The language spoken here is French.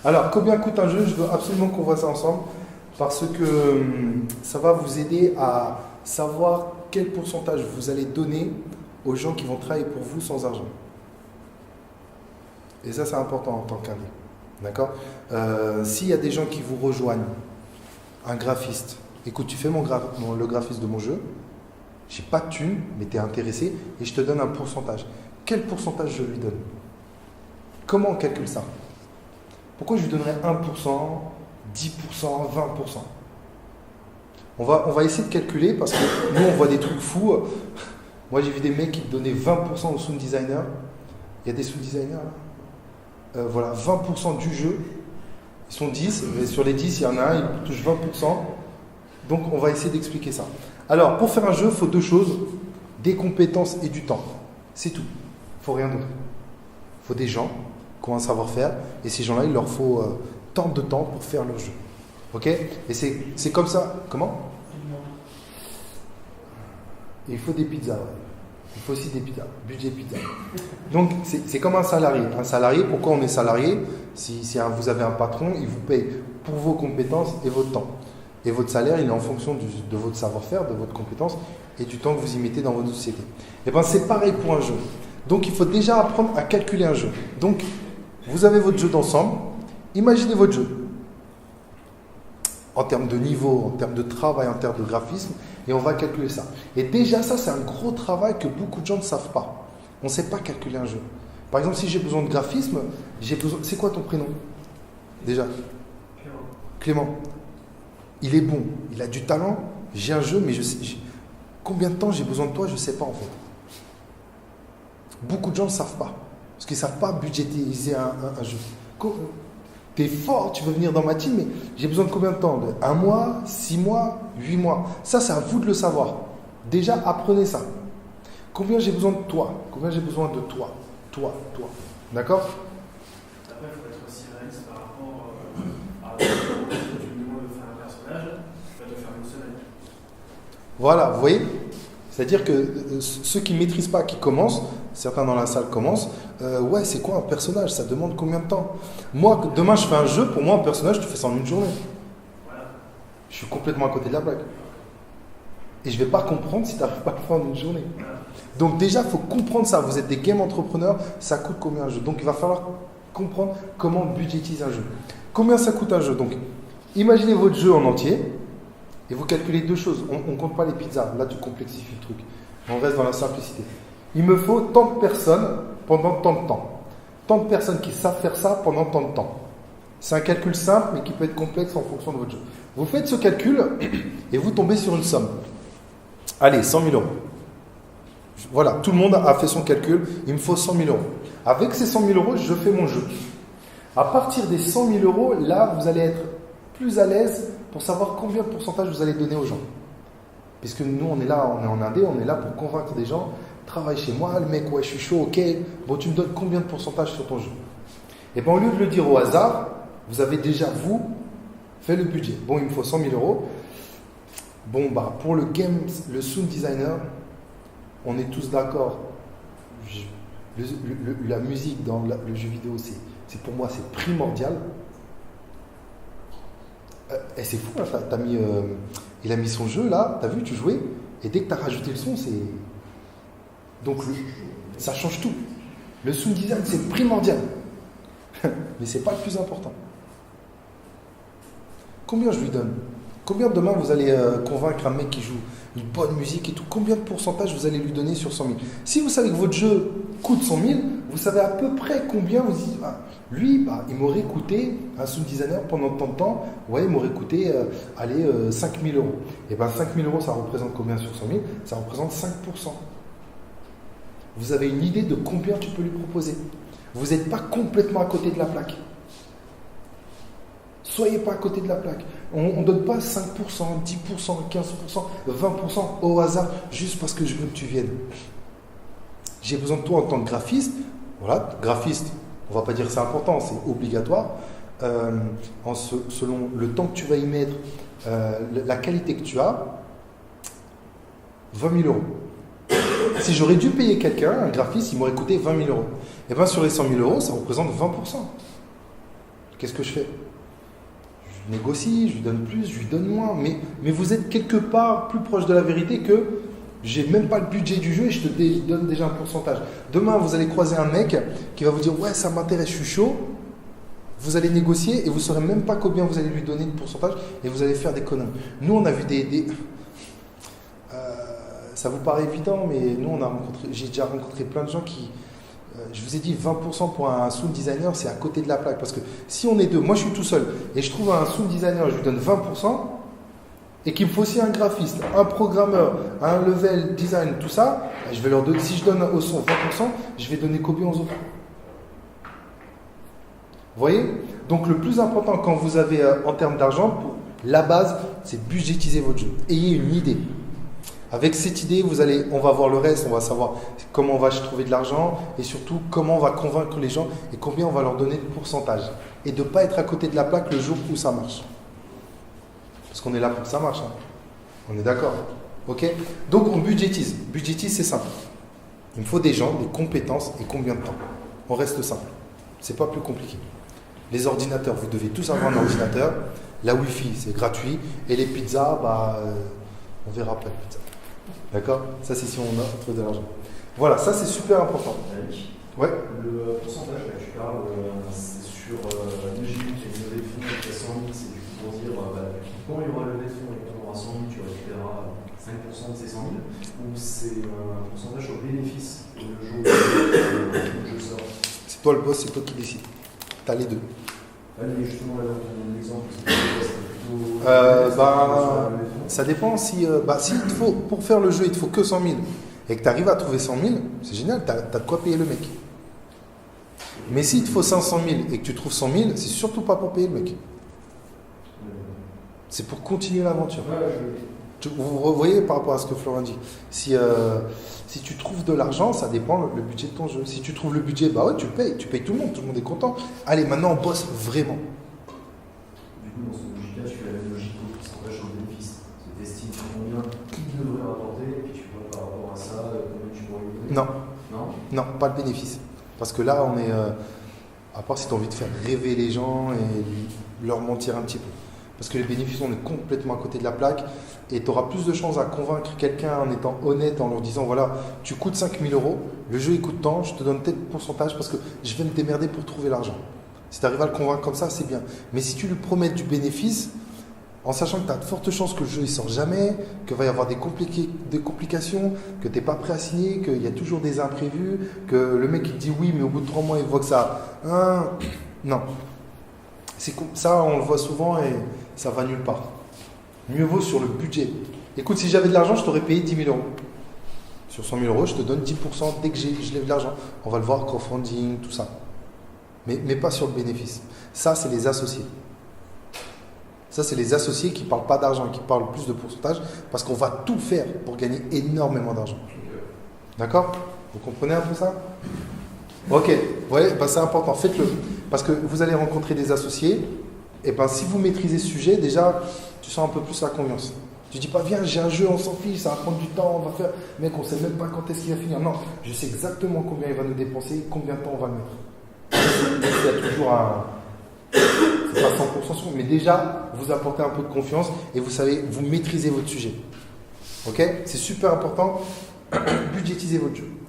Alors, combien coûte un jeu? Je veux absolument qu'on voit ça ensemble parce que ça va vous aider à savoir quel pourcentage vous allez donner aux gens qui vont travailler pour vous sans argent. Et ça, c'est important en tant qu'indé. D'accord? S'il y a des gens qui vous rejoignent, un graphiste, écoute, tu fais le graphiste de mon jeu, j'ai pas de thune, mais tu es intéressé et je te donne un pourcentage. Quel pourcentage je lui donne? Comment on calcule ça? Pourquoi je lui donnerais 1%, 10%, 20%? On va essayer de calculer parce que nous, on voit des trucs fous. Moi, j'ai vu des mecs qui donnaient 20% au sound designer. Il y a des sound designers là. Voilà, 20% du jeu. Ils sont 10, et sur les 10, il y en a un, il touche 20%. Donc, on va essayer d'expliquer ça. Alors, pour faire un jeu, il faut deux choses, des compétences et du temps. C'est tout. Il ne faut rien d'autre. Il faut des gens qui ont un savoir-faire, et ces gens-là, il leur faut tant de temps pour faire leur jeu. Ok? Et c'est comme ça. Comment? Il faut des pizzas, ouais. Il faut aussi des pizzas, budget pizza. Donc, c'est comme un salarié. Un salarié, pourquoi on est salarié? Si vous avez un patron, il vous paye pour vos compétences et votre temps. Et votre salaire, il est en fonction de votre savoir-faire, de votre compétence et du temps que vous y mettez dans votre société. Et bien, c'est pareil pour un jeu. Donc, il faut déjà apprendre à calculer un jeu. Donc, vous avez votre jeu d'ensemble. Imaginez votre jeu. En termes de niveau, en termes de travail, en termes de graphisme, et on va calculer ça. Et déjà, ça, c'est un gros travail que beaucoup de gens ne savent pas. On ne sait pas calculer un jeu. Par exemple, si j'ai besoin de graphisme, c'est quoi ton prénom? Déjà? Clément. Il est bon, il a du talent, j'ai un jeu, mais je sais combien de temps j'ai besoin de toi, je ne sais pas en fait. Beaucoup de gens ne savent pas, parce qu'ils ne savent pas budgétiser un jeu. Tu es fort, tu veux venir dans ma team, mais j'ai besoin de combien de temps? 1 mois, 6 mois, 8 mois. Ça, c'est à vous de le savoir. Déjà, apprenez ça. Combien j'ai besoin de toi? Combien j'ai besoin de toi? Toi. D'accord? Après, il faut être aussi réaliste par rapport à tu me demandes de faire un personnage, je vais te faire une semaine. Voilà, vous voyez? C'est-à-dire que ceux qui ne maîtrisent pas, qui commencent, certains dans la salle commencent, ouais, c'est quoi un personnage? Ça demande combien de temps? Moi, demain, je fais un jeu, pour moi, un personnage, tu fais ça en une journée. Voilà. Je suis complètement à côté de la blague. Et je ne vais pas comprendre si tu n'arrives pas à le faire en une journée. Voilà. Donc déjà, il faut comprendre ça. Vous êtes des game entrepreneurs, ça coûte combien un jeu? Donc il va falloir comprendre comment budgétiser un jeu. Combien ça coûte un jeu? Donc, imaginez votre jeu en entier et vous calculez deux choses. On ne compte pas les pizzas. Là, tu complexifies le truc. On reste dans la simplicité. Il me faut tant de personnes pendant tant de temps. Tant de personnes qui savent faire ça pendant tant de temps. C'est un calcul simple, mais qui peut être complexe en fonction de votre jeu. Vous faites ce calcul et vous tombez sur une somme. Allez, 100 000 euros. Voilà, tout le monde a fait son calcul. Il me faut 100 000 euros. Avec ces 100 000 euros, je fais mon jeu. À partir des 100 000 euros, là, vous allez être plus à l'aise pour savoir combien de pourcentage vous allez donner aux gens. Puisque nous, on est là, on est en Indé, on est là pour convaincre des gens. Travaille chez moi, le mec, ouais, je suis chaud, ok. Bon, tu me donnes combien de pourcentage sur ton jeu? Et bien, au lieu de le dire au hasard, vous avez déjà, vous, fait le budget. Bon, il me faut 100 000 euros. Bon, bah, pour le game, le sound designer, on est tous d'accord. La musique dans le jeu vidéo, c'est pour moi, c'est primordial. Et c'est fou, hein, il a mis son jeu là, t'as vu, tu jouais, et dès que t'as rajouté le son, c'est. Donc, ça change tout. Le sound design, c'est primordial. Mais c'est pas le plus important. Combien je lui donne? Combien demain vous allez convaincre un mec qui joue une bonne musique et tout? Combien de pourcentage vous allez lui donner sur 100 000? Si vous savez que votre jeu coûte 100 000, vous savez à peu près combien vous dites, ah, lui, bah, il m'aurait coûté, un sound designer pendant tant de temps, ouais, il m'aurait coûté, 5 000 euros. Et bien 5 000 euros, ça représente combien sur 100 000? Ça représente 5%. Vous avez une idée de combien tu peux lui proposer. Vous n'êtes pas complètement à côté de la plaque. Soyez pas à côté de la plaque. On ne donne pas 5%, 10%, 15%, 20% au hasard juste parce que je veux que tu viennes. J'ai besoin de toi en tant que graphiste. Voilà, graphiste, on ne va pas dire que c'est important, c'est obligatoire. Selon le temps que tu vas y mettre, la qualité que tu as, 20 000 euros. Si j'aurais dû payer quelqu'un, un graphiste, il m'aurait coûté 20 000 euros. Et bien sur les 100 000 euros, ça représente 20%. qu'est-ce que je fais? Je négocie, je lui donne plus, je lui donne moins. Mais vous êtes quelque part plus proche de la vérité que j'ai même pas le budget du jeu et je te donne déjà un pourcentage. Demain, vous allez croiser un mec qui va vous dire ouais, ça m'intéresse, je suis chaud. Vous allez négocier et vous ne saurez même pas combien vous allez lui donner de pourcentage et vous allez faire des conneries. Nous, on a vu ça vous paraît évident, mais nous, j'ai déjà rencontré plein de gens qui. Je vous ai dit 20% pour un sound designer, c'est à côté de la plaque. Parce que si on est deux, moi je suis tout seul et je trouve un sound designer, je lui donne 20%. Et qu'il me faut aussi un graphiste, un programmeur, un level design, tout ça, je vais leur donner, si je donne au son 20%, je vais donner combien aux autres? Vous voyez? Donc le plus important quand vous avez en termes d'argent, la base, c'est budgétiser votre jeu. Ayez une idée. Avec cette idée, on va voir le reste, on va savoir comment on va trouver de l'argent et surtout comment on va convaincre les gens et combien on va leur donner de pourcentage. Et de ne pas être à côté de la plaque le jour où ça marche. Parce qu'on est là pour que ça marche. Hein. On est d'accord. Ok? Donc on budgétise. Budgétise, c'est simple. Il me faut des gens, des compétences et combien de temps? On reste simple. C'est pas plus compliqué. Les ordinateurs, vous devez tous avoir un ordinateur. La Wi-Fi, c'est gratuit. Et les pizzas, on verra pas les pizzas. D'accord? Ça, c'est si on a de l'argent. Voilà, ça c'est super important. Ouais. Le pourcentage que tu parles, c'est sur logique, les levées de fonds qui 100 000, c'est pour dire quand il y aura levé de fonds et que tu auras 100 000, tu récupéreras 5% de ces 100 000, ou c'est un pourcentage au bénéfice le jour où le jeu sort? C'est toi le boss, c'est toi qui décides. Tu as les deux. Allez, justement, là, on a un exemple, c'est ça dépend si pour faire le jeu, il te faut que 100 000 et que tu arrives à trouver 100 000, c'est génial, tu as de quoi payer le mec. Mais s'il te faut 500 000 et que tu trouves 100 000, c'est surtout pas pour payer le mec. C'est pour continuer l'aventure. Vous voyez par rapport à ce que Florent dit. Si tu trouves de l'argent, ça dépend le budget de ton jeu. Si tu trouves le budget, bah ouais, tu payes tout le monde est content. Allez, maintenant on bosse vraiment. Du coup, dans ce logique-là, tu fais la même logique au pourcentage au bénéfice. Tu estimes combien il devrait rapporter, et puis tu vois par rapport à ça, combien tu pourrais lui donner. Non, pas le bénéfice. Parce que là, on est. À part si tu as envie de faire rêver les gens et leur mentir un petit peu. Parce que les bénéfices, on est complètement à côté de la plaque et tu auras plus de chances à convaincre quelqu'un en étant honnête, en leur disant voilà, tu coûtes 5 000 €, le jeu il coûte tant, je te donne tel pourcentage parce que je vais me démerder pour trouver l'argent. Si tu arrives à le convaincre comme ça, c'est bien. Mais si tu lui promets du bénéfice, en sachant que tu as de fortes chances que le jeu ne sort jamais, qu'il va y avoir des complications, que tu n'es pas prêt à signer, qu'il y a toujours des imprévus, que le mec il te dit oui, mais au bout de 3 mois il voit que ça. Non. Ça, on le voit souvent et ça va nulle part. Mieux vaut sur le budget. Écoute, si j'avais de l'argent, je t'aurais payé 10 000 €. Sur 100 000 €, je te donne 10% dès que je lève de l'argent. On va le voir, crowdfunding, tout ça. Mais pas sur le bénéfice. Ça, c'est les associés. Ça, c'est les associés qui ne parlent pas d'argent, qui parlent plus de pourcentage, parce qu'on va tout faire pour gagner énormément d'argent. D'accord? Vous comprenez un peu ça? Ok, ouais, c'est important, faites-le. Parce que vous allez rencontrer des associés, et si vous maîtrisez ce sujet, déjà, tu sens un peu plus la confiance. Tu dis pas, viens, j'ai un jeu, on s'en fiche, ça va prendre du temps, on va faire. Mec, on sait même pas quand est-ce qu'il va finir. Non, je sais exactement combien il va nous dépenser, combien de temps on va le mettre. Il y a toujours c'est pas 100% sûr, mais déjà, vous apportez un peu de confiance et vous savez, vous maîtrisez votre sujet. Ok? C'est super important, budgétisez votre jeu.